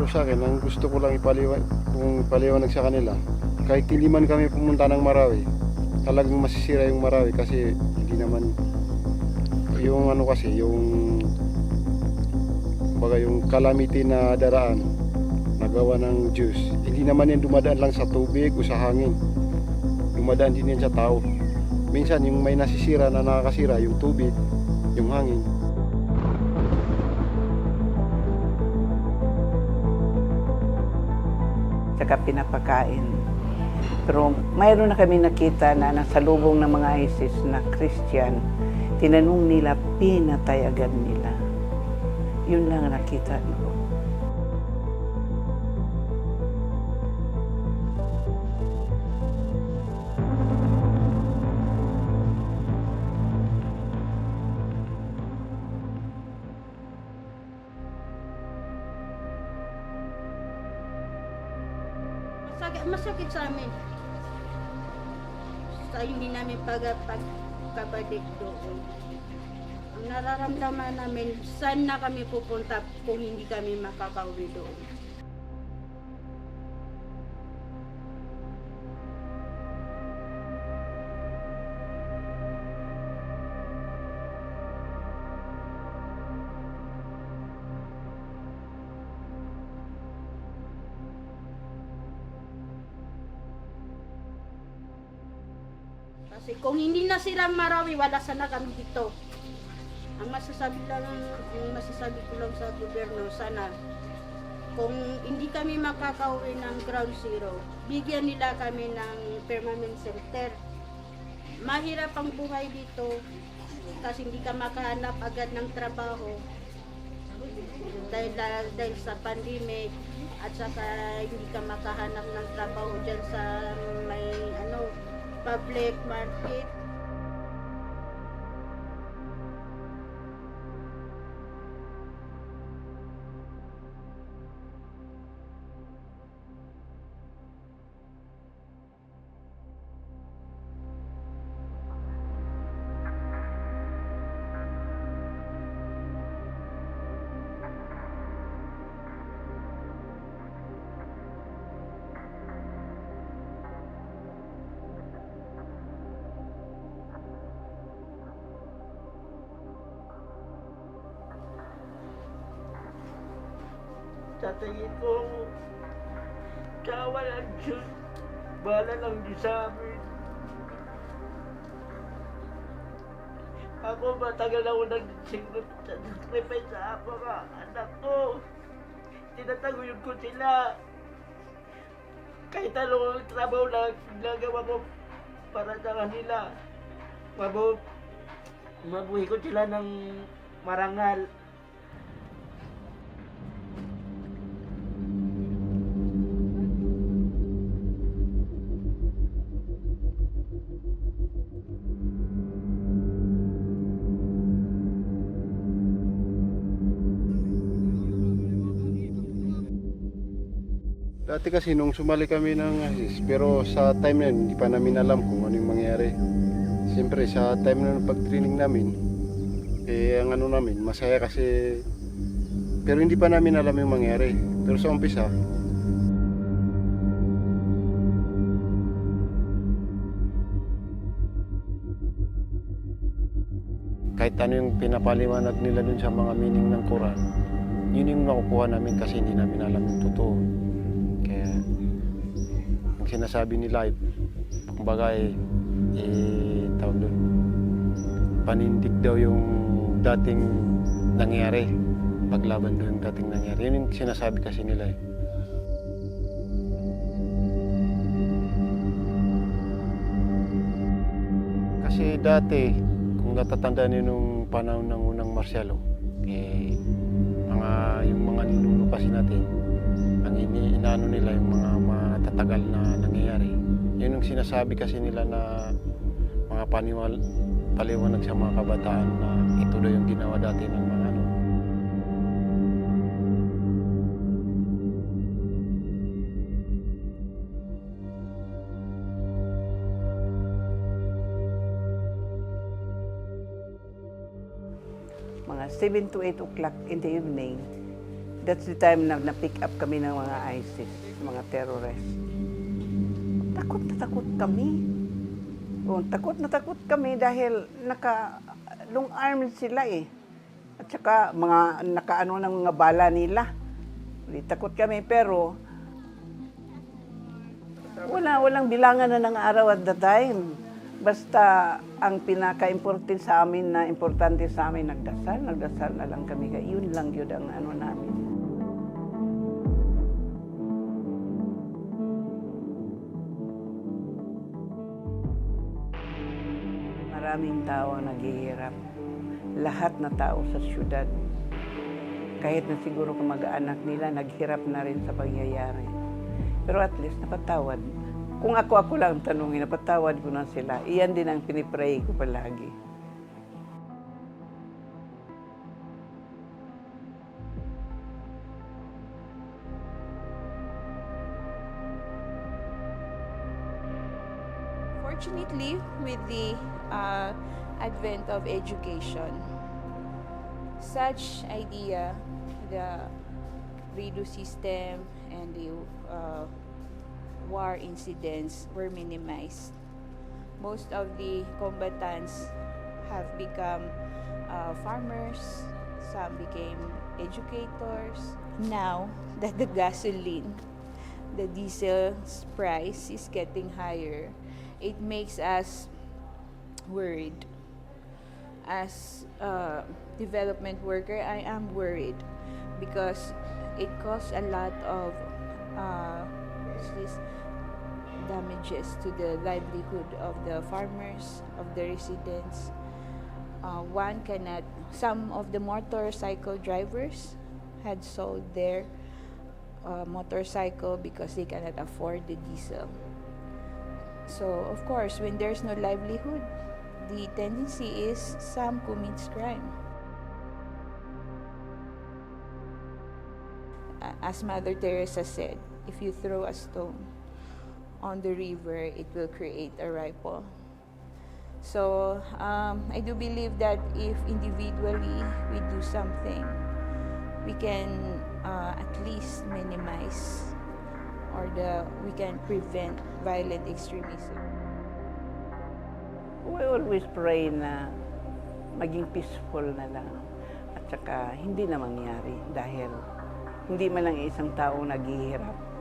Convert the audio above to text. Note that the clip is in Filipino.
Pero sa akin, ang gusto ko lang ipaliwanag sa kanila, kahit hindi man kami pumunta ng Marawi, talagang masisira yung Marawi kasi hindi naman yung ano kasi, yung baga yung calamity na daraan nagawa ng Diyos. Hindi naman yan dumadaan lang sa tubig o sa hangin. Dumadaan din yan sa tao. Minsan yung may nasisira na nakakasira, yung tubig, yung hangin. Saka pinapakain. Pero mayroon na kami nakita na nasa lubong ng mga ISIS na Christian, tinanong nila, pinatay agad nila. Yun lang nakita ko. Masakit sa amin. Sa hindi namin pagkabalik doon. Ang nararamdaman namin, saan na kami pupunta kung hindi kami makakauwi doon. Kasi kung hindi na sila Marawi, wala sana kami dito. Ang masasabi ko lang sa gobyerno, sana kung hindi kami makakauwi ng ground zero, bigyan nila kami ng permanent shelter. Mahirap ang buhay dito kasi hindi ka makahanap agad ng trabaho dahil sa pandemic at saka hindi ka makahanap ng trabaho dyan sa may public market. Sa tingin ko, kawa ng Diyos, bahala ng Diyos sa amin. Ako matagal ako nag-sacrifice sa mga anak ko. Tinataguyod ko sila. Kahit anong trabaho na ginagawa ko para sa kanila. Mabuhi ko sila ng marangal. Dati kasi nung sumali kami ng ISIS, pero sa time na yun, hindi pa namin alam kung ano yung mangyayari. Siyempre sa time na ng pag-training namin, ang ano namin, masaya kasi, pero hindi pa namin alam yung mangyayari. Pero sa umpisa, kahit ano yung pinapaliwanag nila dun sa mga meaning ng Quran, yun yung nakukuha namin kasi hindi namin alam yung totoo. Kaya ang sinasabi nila, kumbaga tawag doon, panindig daw yung dating nangyari, paglaban daw yung dating nangyari. Yun yung sinasabi kasi nila eh. Kasi dati, kung natatandaan niyo nung panahon ng unang marsyalo, yung mga ninuno kasi natin, ang inaano nila yung mga matatagal na nangyayari. Yun yung sinasabi kasi nila na mga paliwanag sa mga kabataan na ito daw yung ginawa dati ng mga Mga 7 to 8 o'clock in the evening, That's the time na na-pick up kami ng mga ISIS, mga terrorists. Takot na takot kami. Takot na takot kami dahil long arm sila eh. At saka mga nakaano ng mga bala nila. Takot kami pero walang bilangan na ng araw at the time. Basta ang pinaka-importante sa amin nagdasal na lang kami. Yun lang yun ang ano namin. Maraming tao ang naghihirap. Lahat na tao sa syudad. Kahit na siguro kamag-anak nila, naghirap na rin sa pangyayari. Pero at least napatawad. Kung ako lang tanungin, napatawad ko na sila. Iyan din ang pinipray ko palagi. Fortunately, with the advent of education, such idea, the RIDU system and the war incidents were minimized. Most of the combatants have become farmers, some became educators. Now that the gasoline, the diesel's price is getting higher, it makes us worried. As a development worker, I am worried because it costs a lot of damages to the livelihood of the farmers, of the residents. Some of the motorcycle drivers had sold their motorcycle because they cannot afford the diesel. So, of course, when there's no livelihood, the tendency is some commits crime. As Mother Teresa said, if you throw a stone on the river, it will create a ripple. So, I do believe that if individually we do something, we can at least minimize we can prevent violent extremism. We always pray na maging peaceful na lang at saka hindi na mangyari dahil hindi man lang isang tao naghihirap.